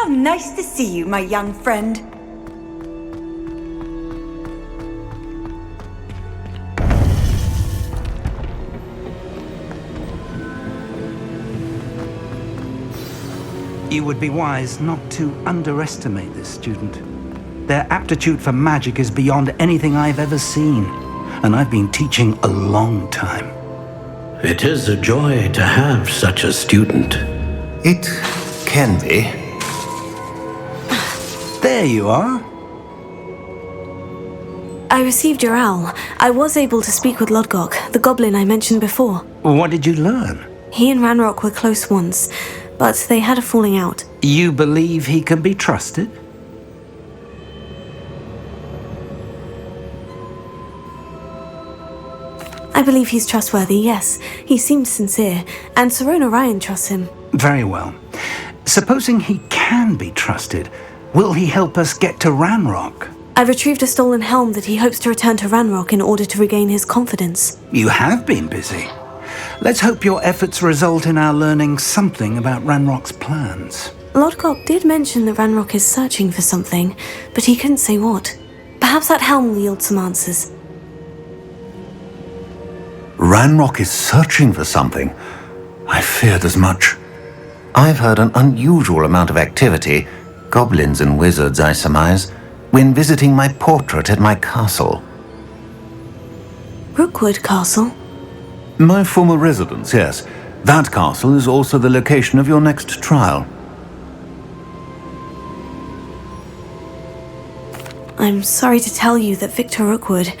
How nice to see you, my young friend. You would be wise not to underestimate this student. Their aptitude for magic is beyond anything I've ever seen, and I've been teaching a long time. It is a joy to have such a student. It can be. There you are. I received your owl. I was able to speak with Lodgok, the goblin I mentioned before. What did you learn? He and Ranrock were close once, but they had a falling out. You believe he can be trusted? I believe he's trustworthy, yes. He seemed sincere, and Sirona Ryan trusts him. Very well. Supposing he can be trusted, will he help us get to Ranrock? I retrieved a stolen helm that he hopes to return to Ranrock in order to regain his confidence. You have been busy. Let's hope your efforts result in our learning something about Ranrock's plans. Lodgok did mention that Ranrock is searching for something, but he couldn't say what. Perhaps that helm will yield some answers. Ranrock is searching for something. I feared as much. I've heard an unusual amount of activity, goblins and wizards, I surmise, when visiting my portrait at my castle. Rookwood Castle? My former residence, yes. That castle is also the location of your next trial. I'm sorry to tell you that Victor Rookwood,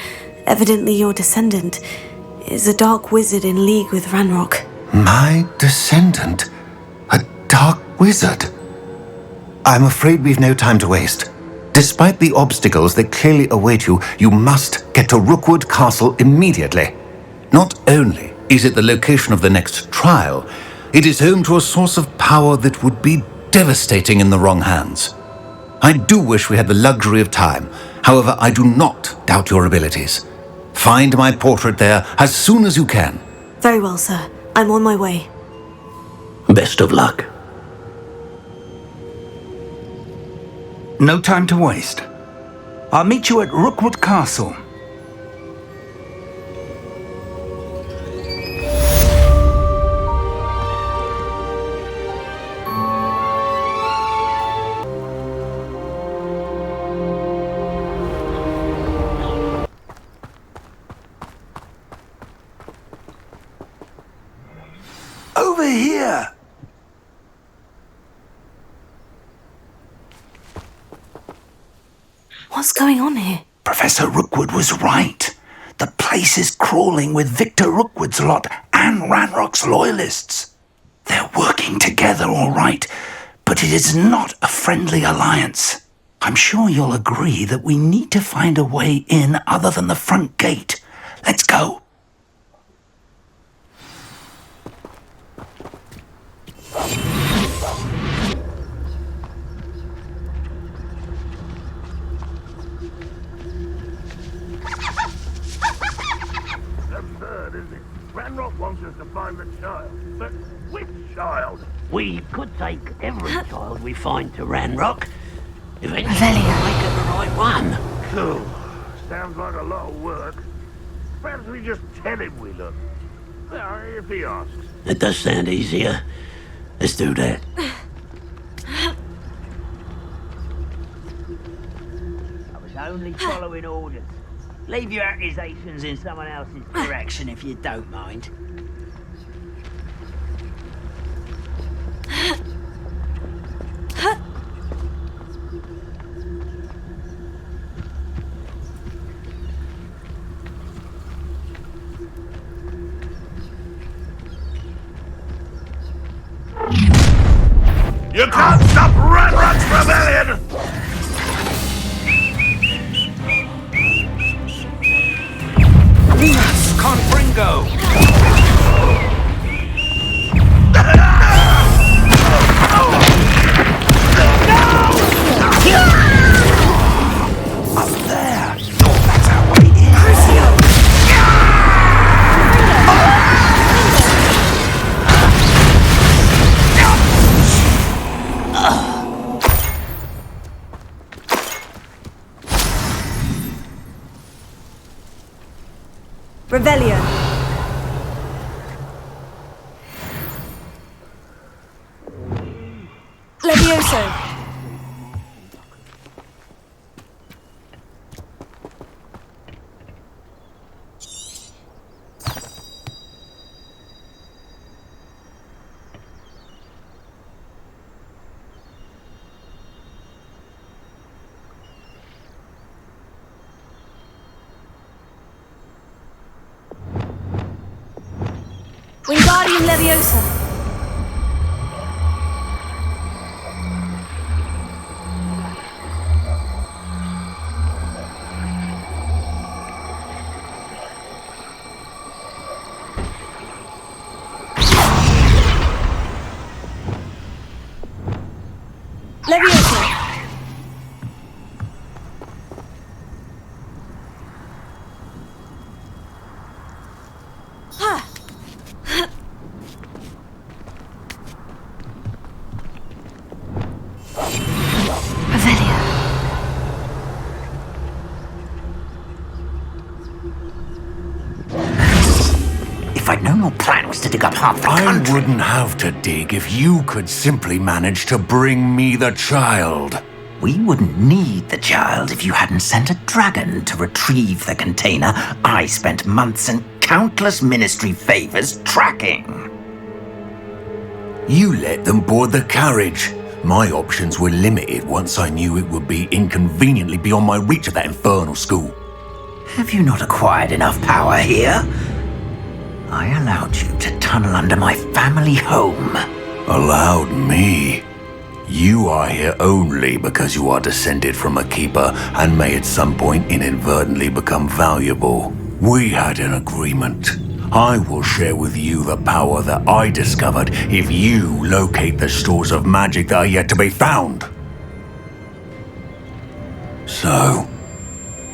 evidently your descendant, is a dark wizard in league with Ranrock. My descendant? A dark wizard? I'm afraid we've no time to waste. Despite the obstacles that clearly await you, you must get to Rookwood Castle immediately. Not only is it the location of the next trial, it is home to a source of power that would be devastating in the wrong hands. I do wish we had the luxury of time. However, I do not doubt your abilities. Find my portrait there as soon as you can. Very well, sir. I'm on my way. Best of luck. No time to waste. I'll meet you at Rookwood Castle. Over here! What's going on here? Professor Rookwood was right. The place is crawling with Victor Rookwood's lot and Ranrock's loyalists. They're working together all right, but it is not a friendly alliance. I'm sure you'll agree that we need to find a way in other than the front gate. Let's go. Absurd, isn't it? Ranrock wants us to find the child. But which child? We could take every child we find to Ranrock. Eventually Revelio. we'll make it the right one. Cool. Sounds like a lot of work. Perhaps we just tell him we look. If he asks. That does sound easier. Let's do that. I was only following orders. Leave your accusations in someone else's direction if you don't mind. You can't stop Ranrock's rebellion! Confringo! Up there! That's our way in! Revelio. Levioso. Wingardium Leviosa. Leviosa. If I'd known your plan was to dig up half the country... I wouldn't have to dig if you could simply manage to bring me the child. We wouldn't need the child if you hadn't sent a dragon to retrieve the container I spent months and countless ministry favors tracking. You let them board the carriage. My options were limited once I knew it would be inconveniently beyond my reach at that infernal school. Have you not acquired enough power here? I allowed you to tunnel under my family home. Allowed me? You are here only because you are descended from a keeper and may at some point inadvertently become valuable. We had an agreement. I will share with you the power that I discovered if you locate the stores of magic that are yet to be found. So,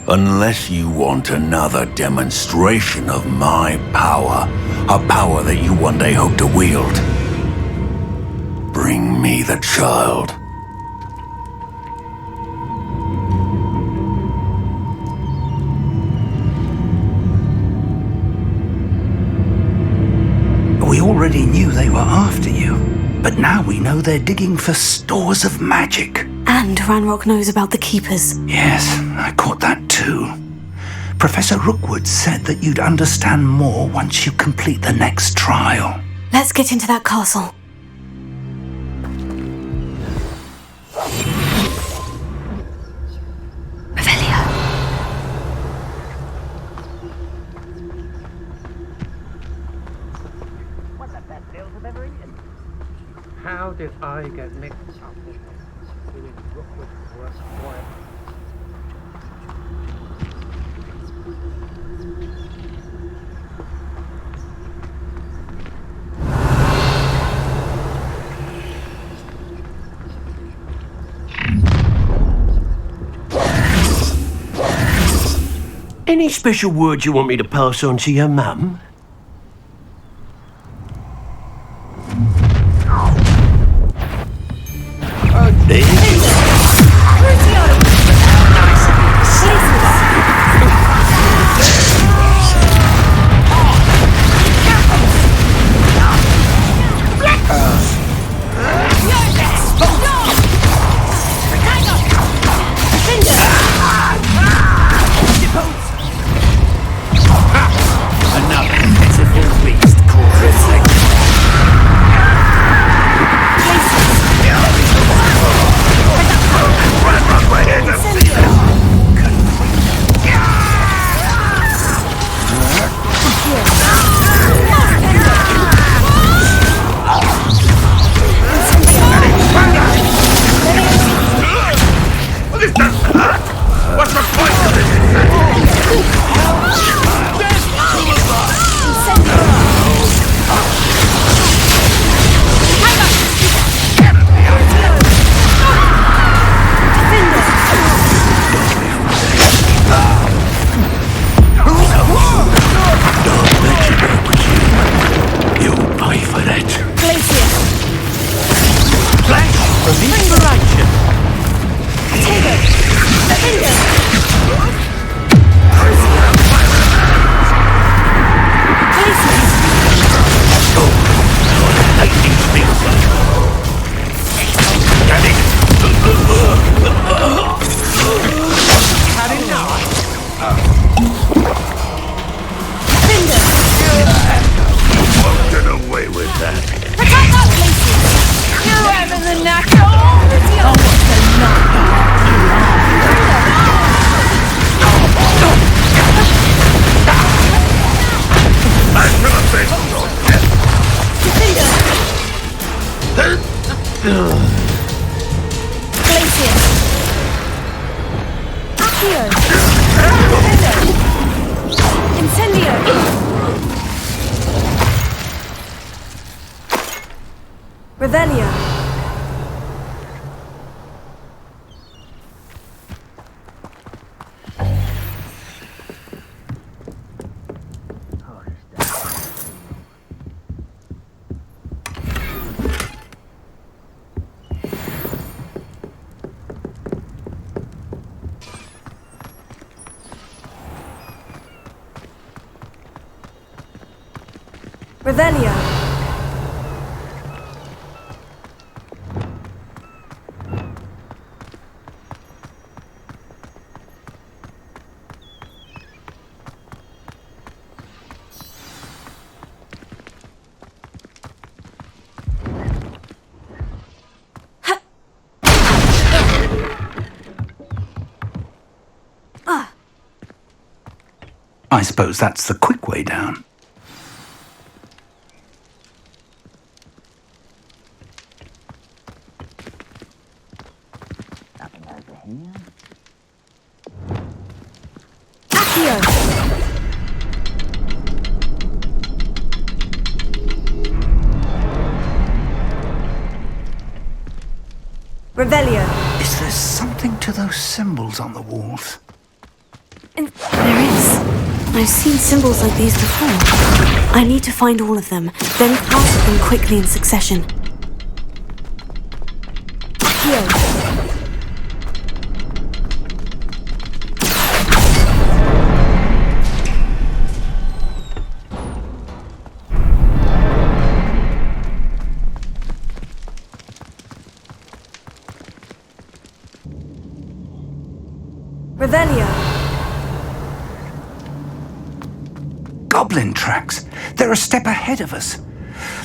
unless you want another demonstration of my power, a power that you one day hope to wield, bring me the child. We already knew they were after you, but now we know they're digging for stores of magic. And Ranrock knows about the Keepers. Yes, I caught that too. Professor Rookwood said that you'd understand more once you complete the next trial. Let's get into that castle. Revelio. One of the best meals I've ever eaten. How did I get mixed up with doing Rookwood's worst work? Any special words you want me to pass on to your mum? There you go. Another. knacker! Oh, what's the nut? Glacier! Accio! Incendio! Revelio! Revelio! I suppose that's the quick way down. Accio! Revelio! Is there something to those symbols on the walls? There is. I've seen symbols like these before. I need to find all of them, then cast them quickly in succession. Accio! Revelio! Goblin tracks. They're a step ahead of us.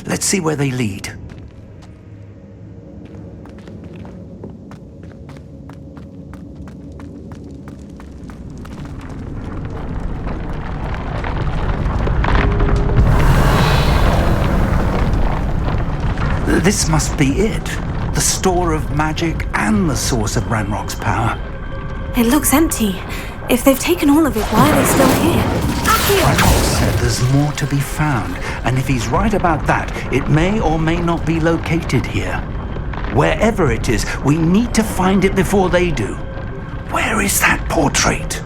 Let's see where they lead. This must be it. The store of magic and the source of Ranrock's power. It looks empty. If they've taken all of it, why are they still here? Ranrock said there's more to be found, and if he's right about that, it may or may not be located here. Wherever it is, we need to find it before they do. Where is that portrait?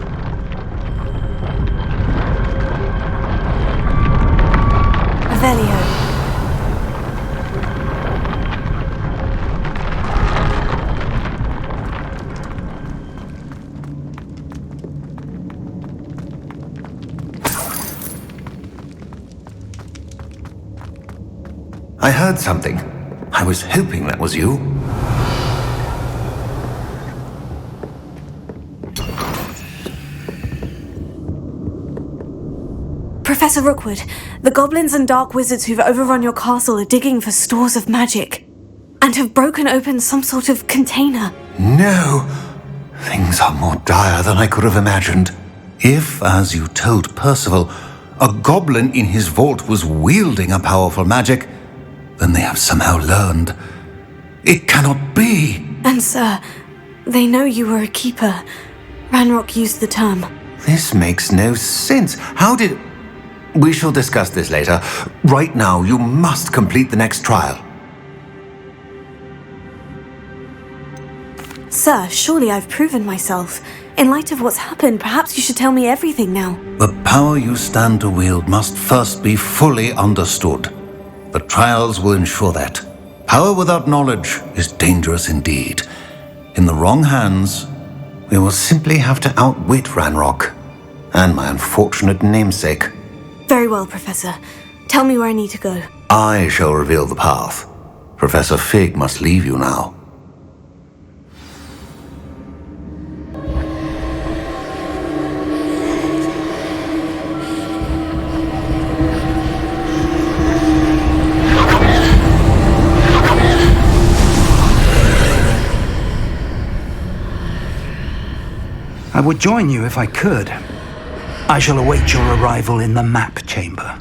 Revelio. I heard something. I was hoping that was you. Professor Rookwood, the goblins and dark wizards who've overrun your castle are digging for stores of magic and have broken open some sort of container. No! Things are more dire than I could have imagined. If, as you told Percival, a goblin in his vault was wielding a powerful magic, then they have somehow learned. It cannot be! And sir, they know you were a keeper. Ranrock used the term. This makes no sense. How did... We shall discuss this later. Right now, you must complete the next trial. Sir, surely I've proven myself. In light of what's happened, perhaps you should tell me everything now. The power you stand to wield must first be fully understood. The trials will ensure that. Power without knowledge is dangerous indeed. In the wrong hands, we will simply have to outwit Ranrock and my unfortunate namesake. Very well, Professor. Tell me where I need to go. I shall reveal the path. Professor Fig must leave you now. I would join you if I could. I shall await your arrival in the map chamber.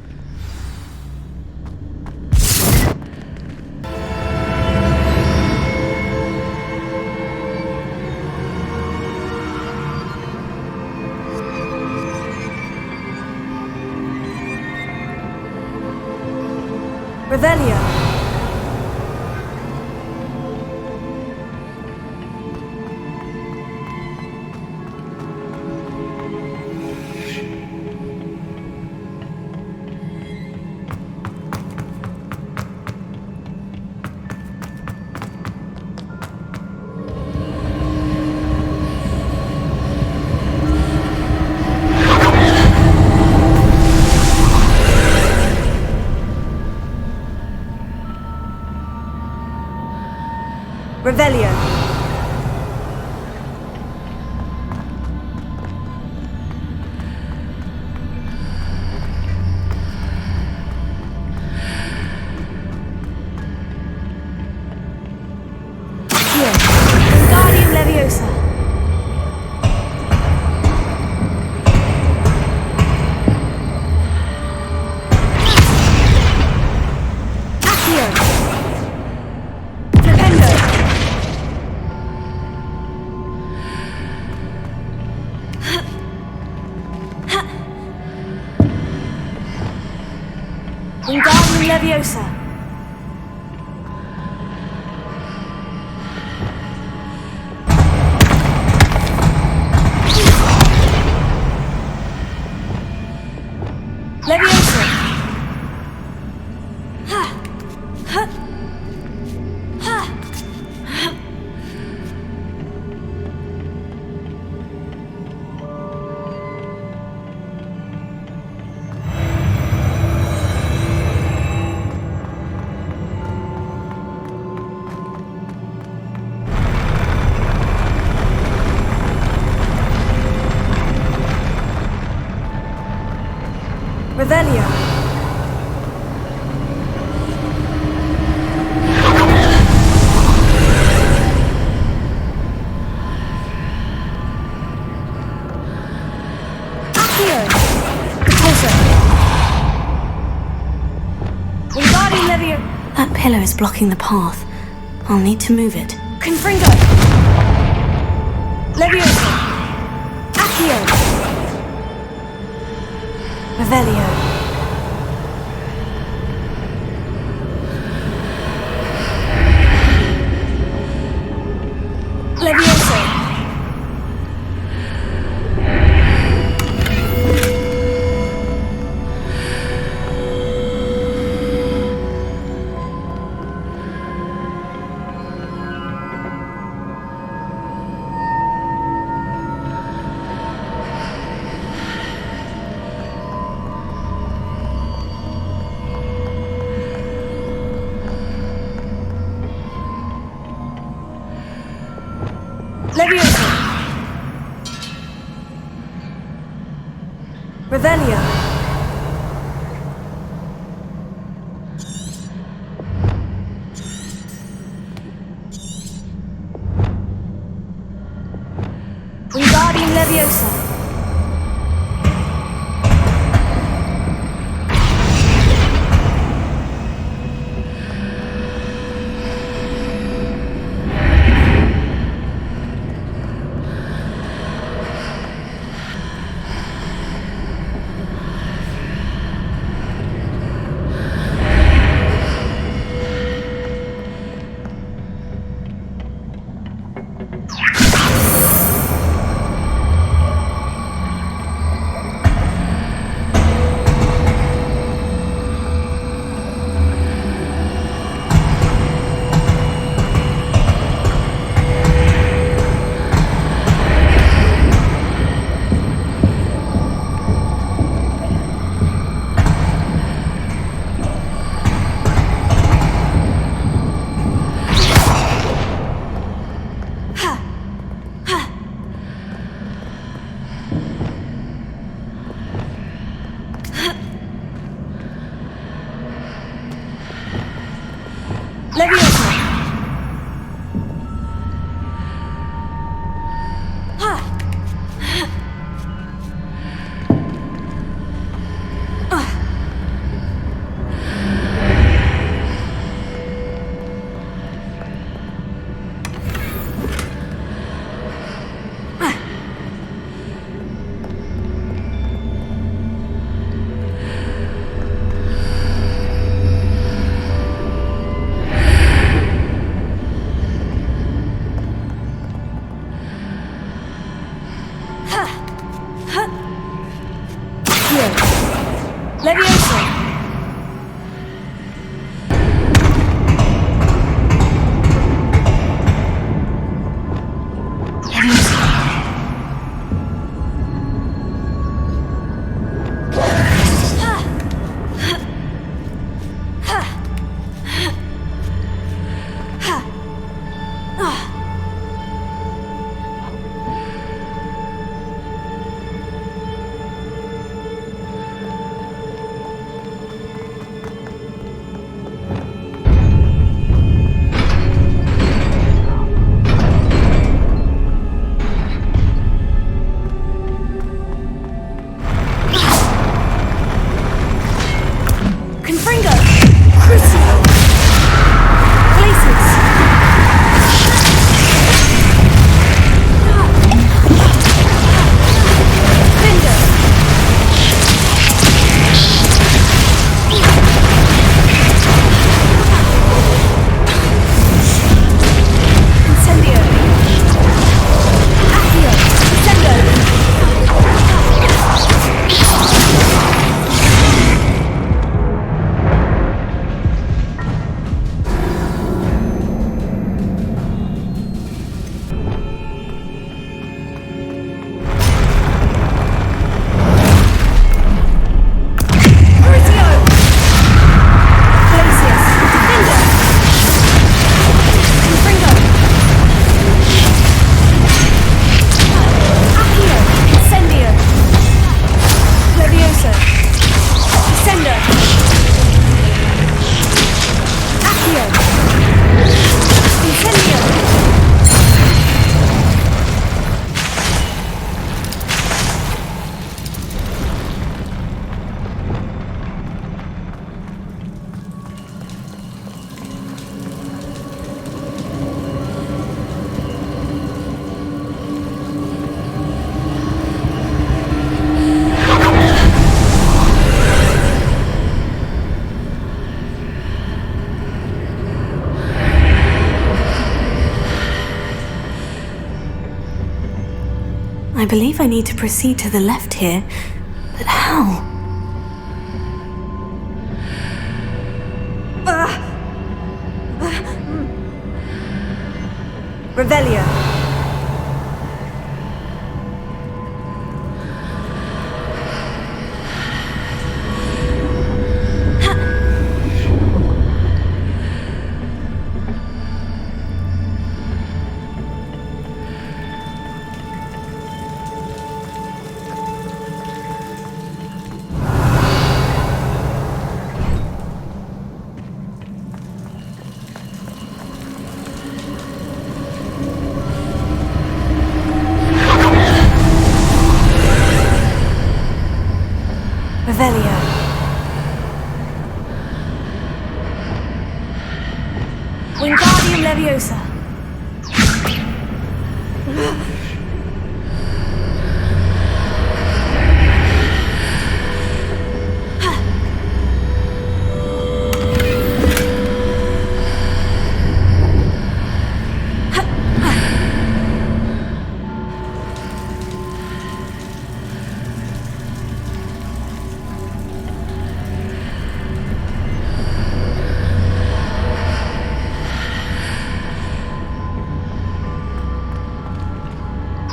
Revelio. Revelio. Guardian Leviosa. Accio. Flipendo. Guardian Leviosa. Leviosa. Ha. Ha. Ha. Revelio. Accio. Repulsor. Wingardium Levio. That pillar is blocking the path. I'll need to move it. Confringo. Leviosa. Accio. Revelio. Leviosa. Leviosa. Revelio. Wingardium Leviosa. I believe I need to proceed to the left here, but how? Revelio. Revelio. Wingardium Leviosa.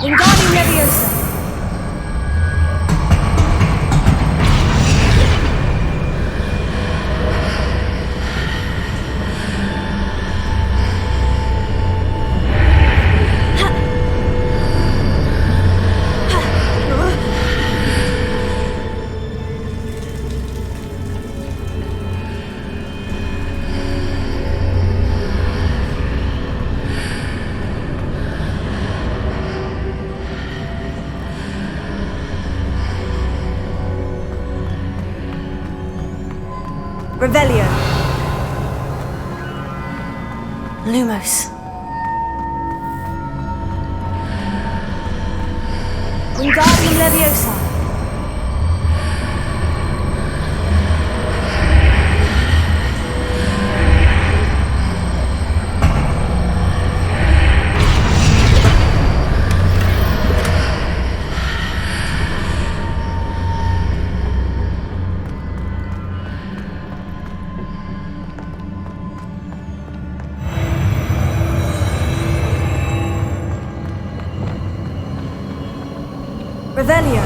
Wingardium Leviosa. Revelio. Lumos. Wingardium Leviosa. Revelio.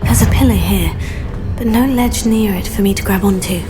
There's a pillar here, but no ledge near it for me to grab onto.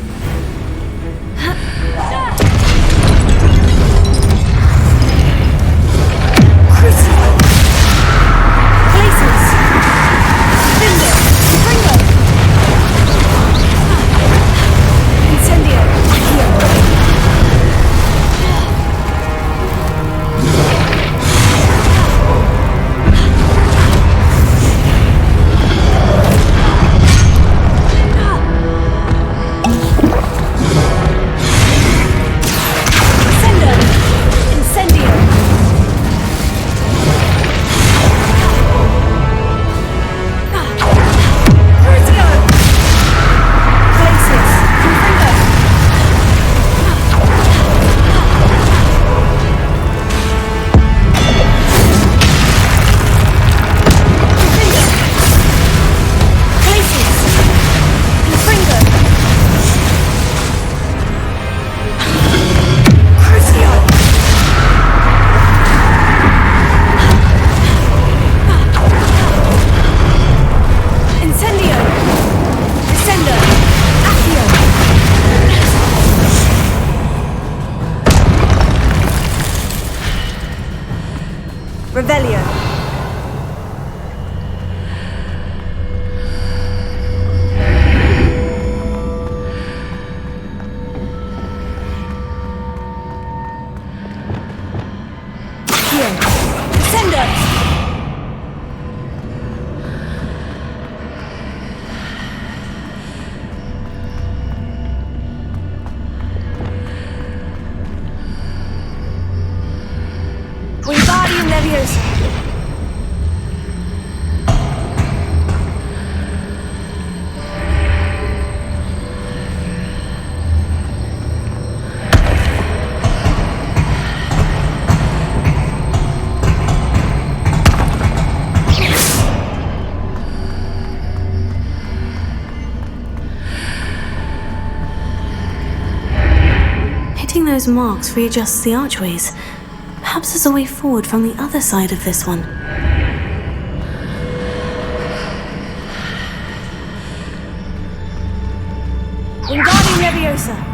Leviosa. Hitting those marks readjusts the archways. Perhaps there's a way forward from the other side of this one. Wingardium Leviosa.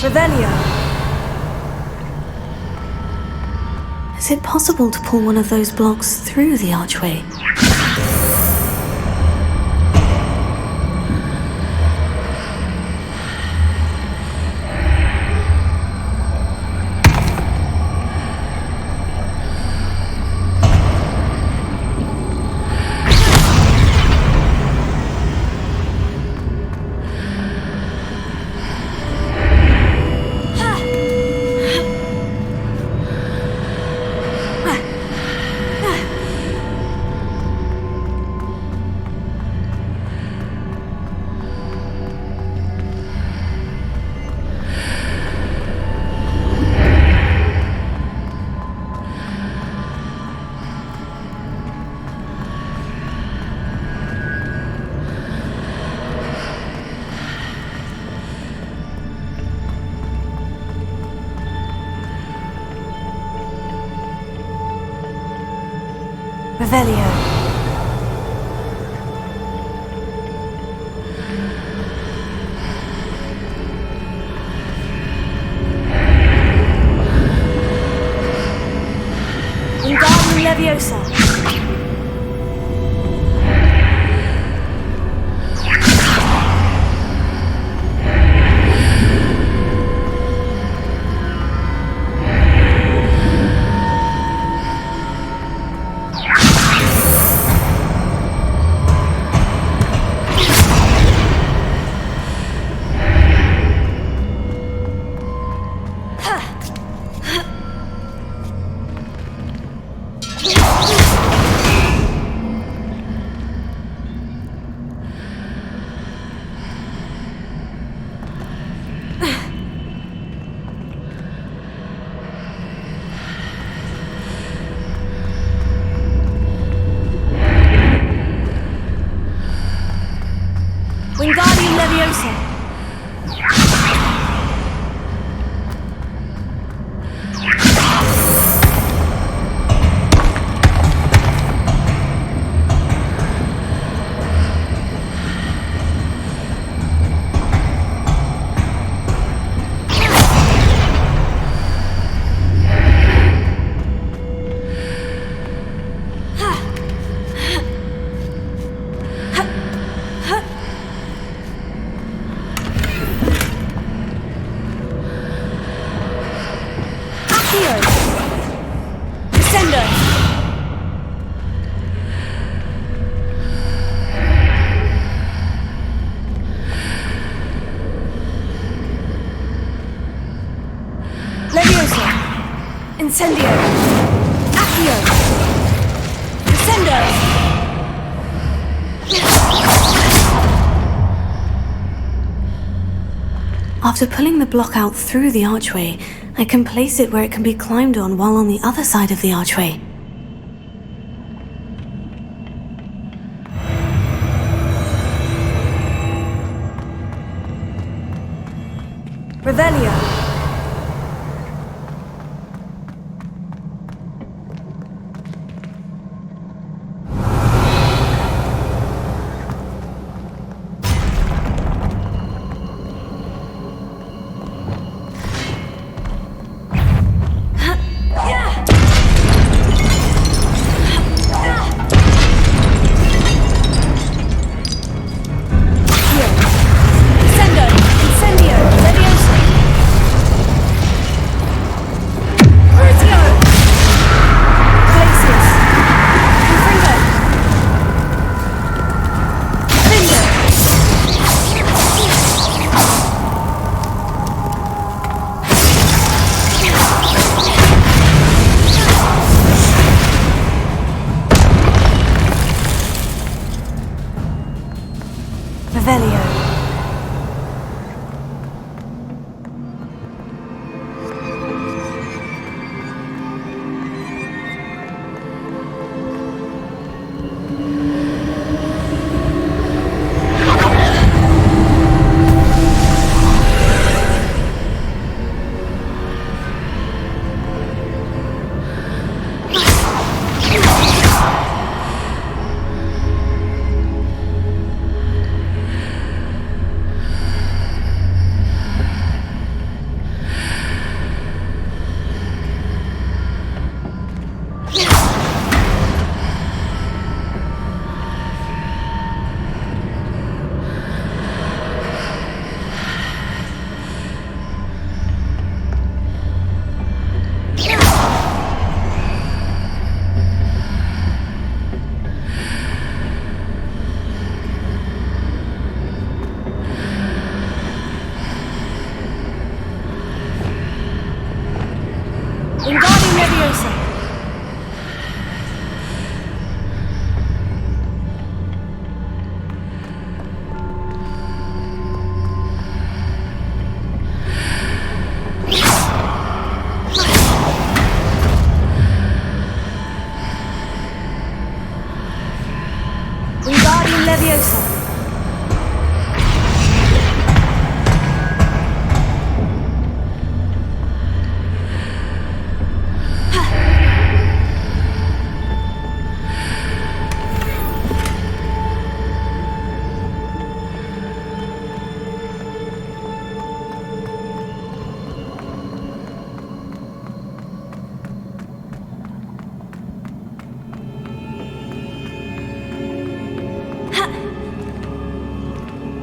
Revelio. Is it possible to pull one of those blocks through the archway? Revelio. Wingardium Leviosa. Wingardium Leviosa. Incendio! Accio! Incendio! After pulling the block out through the archway, I can place it where it can be climbed on while on the other side of the archway. Revelio.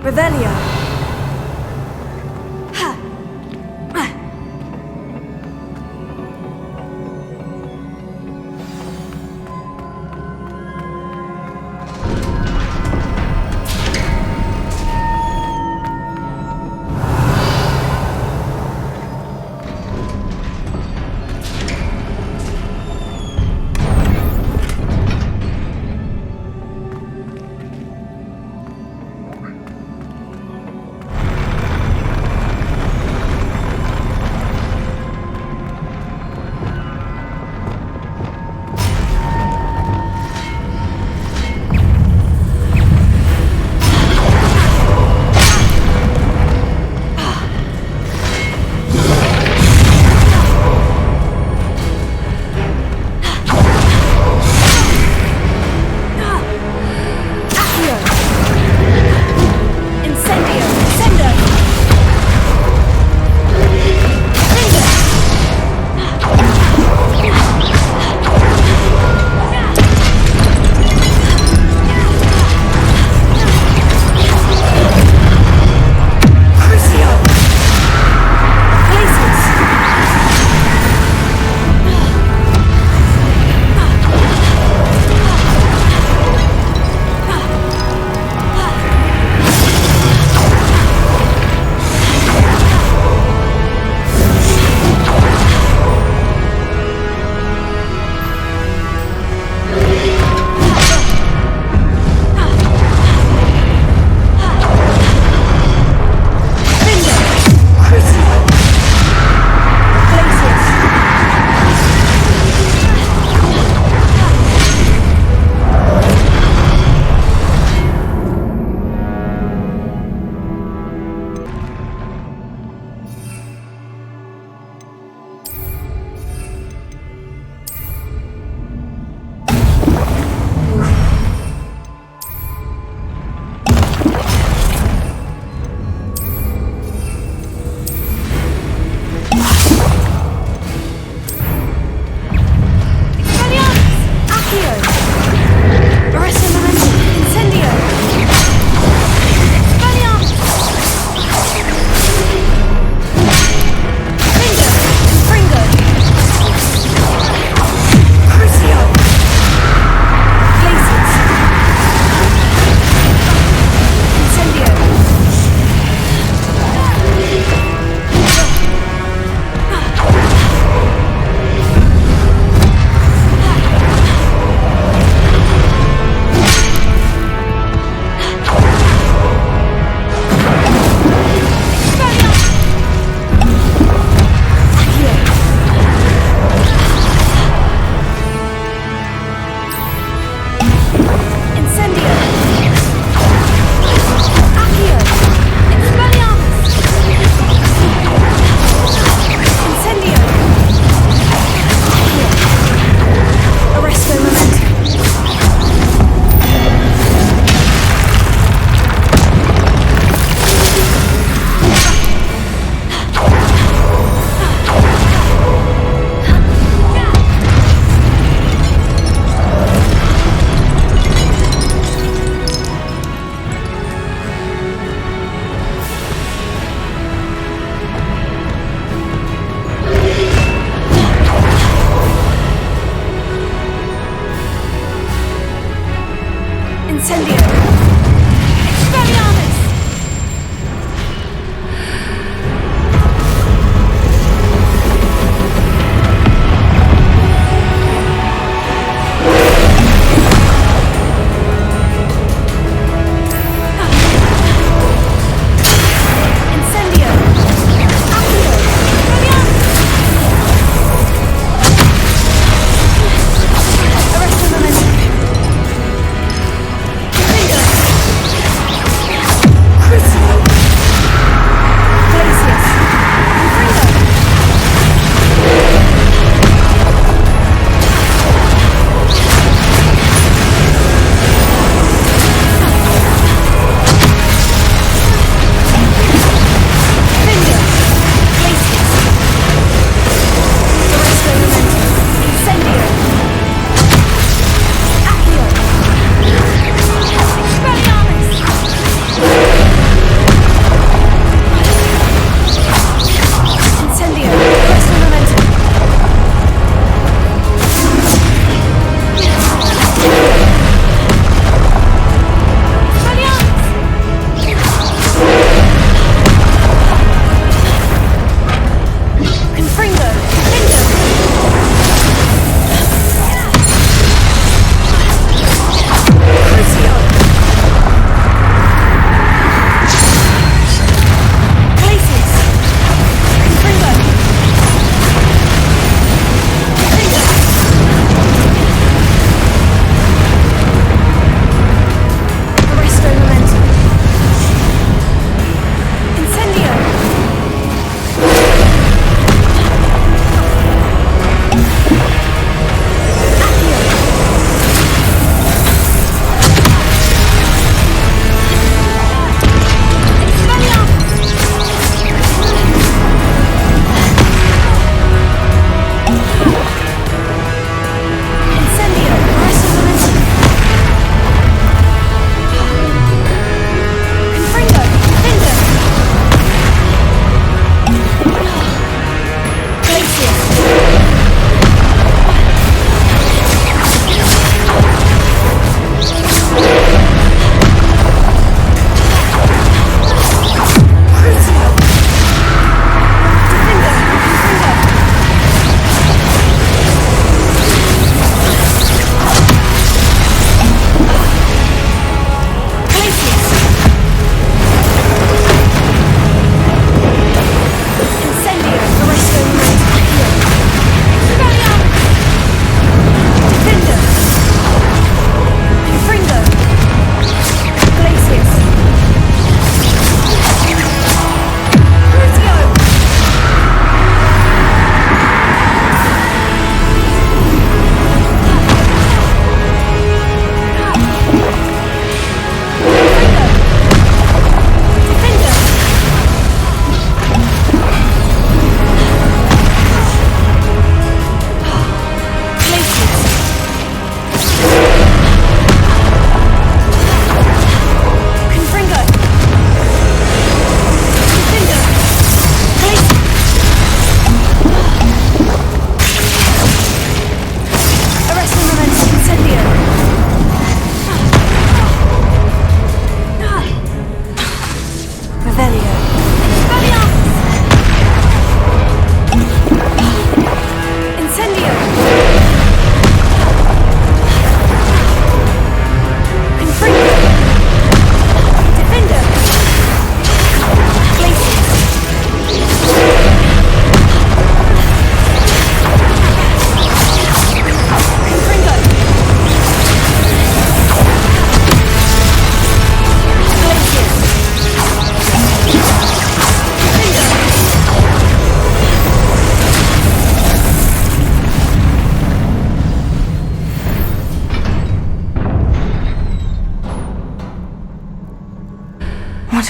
Revelio.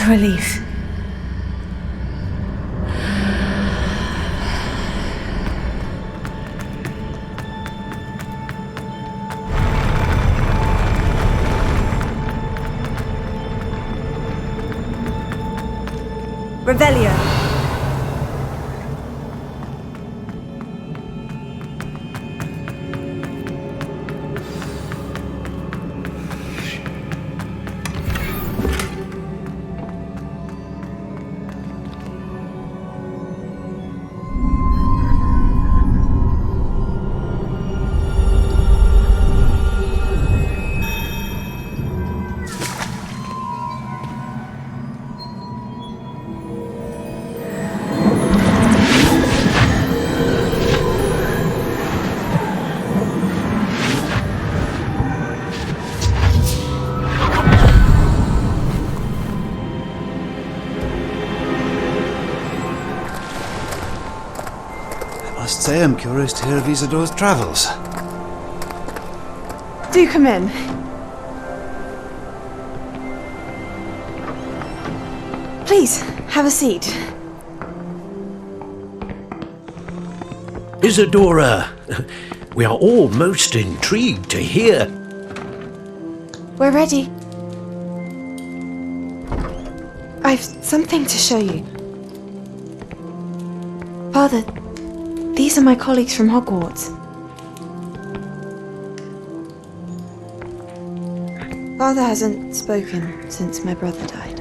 a relief. Revelio. I must say I'm curious to hear of Isadore's travels. Do come in. Please, have a seat. Isadora, we are all most intrigued to hear. We're ready. I've something to show you. Father, these are my colleagues from Hogwarts. Father hasn't spoken since my brother died.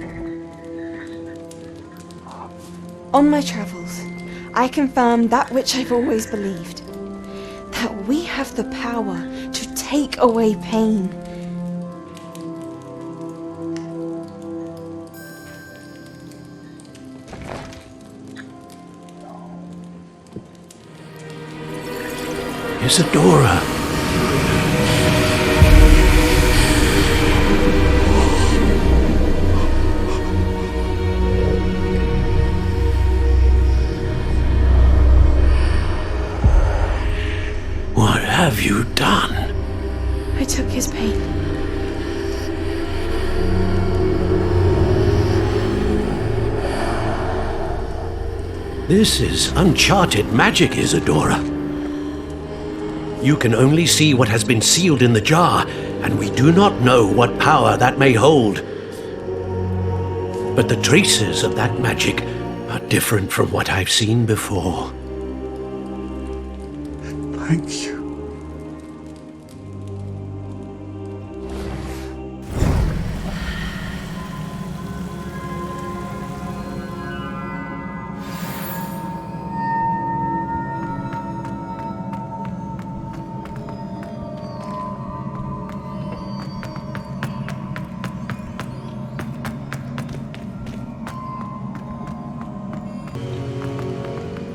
On my travels, I confirmed that which I've always believed. That we have the power to take away pain. Isadora. What have you done? I took his pain. This is uncharted magic, Isadora. You can only see what has been sealed in the jar, and we do not know what power that may hold. But the traces of that magic are different from what I've seen before. Thank you.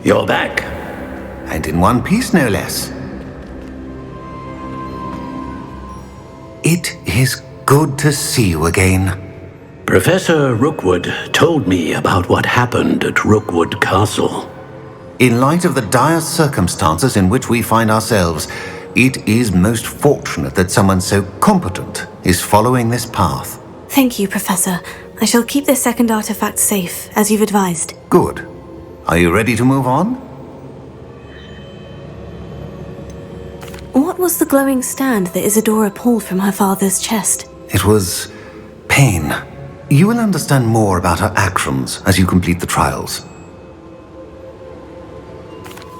You're back. And in one piece, no less. It is good to see you again. Professor Rookwood told me about what happened at Rookwood Castle. In light of the dire circumstances in which we find ourselves, it is most fortunate that someone so competent is following this path. Thank you, Professor. I shall keep this second artifact safe, as you've advised. Good. Are you ready to move on? What was the glowing stand that Isadora pulled from her father's chest? It was pain. You will understand more about her actions as you complete the trials.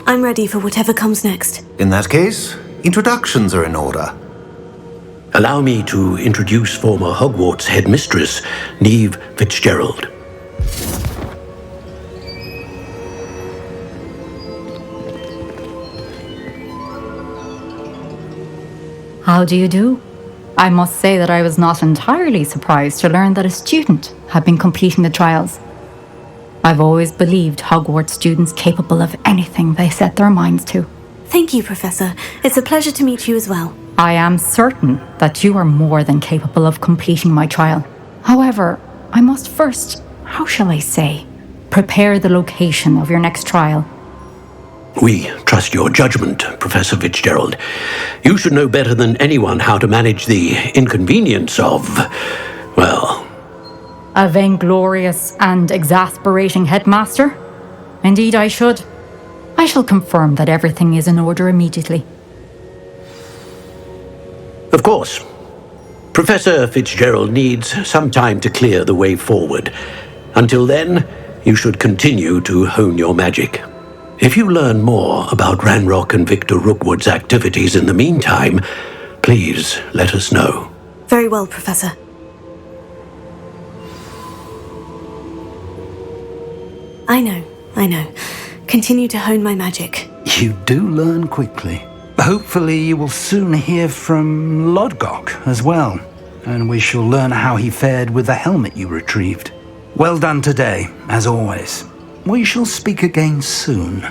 I'm ready for whatever comes next. In that case, introductions are in order. Allow me to introduce former Hogwarts headmistress, Neve Fitzgerald. How do you do? I must say that I was not entirely surprised to learn that a student had been completing the trials. I've always believed Hogwarts students capable of anything they set their minds to. Thank you, Professor. It's a pleasure to meet you as well. I am certain that you are more than capable of completing my trial. However, I must first, how shall I say, prepare the location of your next trial. We trust your judgment, Professor Fitzgerald. You should know better than anyone how to manage the inconvenience of, well... A vainglorious and exasperating headmaster? Indeed I should. I shall confirm that everything is in order immediately. Of course. Professor Fitzgerald needs some time to clear the way forward. Until then, you should continue to hone your magic. If you learn more about Ranrock and Victor Rookwood's activities in the meantime, please let us know. Very well, Professor. I know. Continue to hone my magic. You do learn quickly. Hopefully you will soon hear from Lodgok as well, and we shall learn how he fared with the helmet you retrieved. Well done today, as always. We shall speak again soon.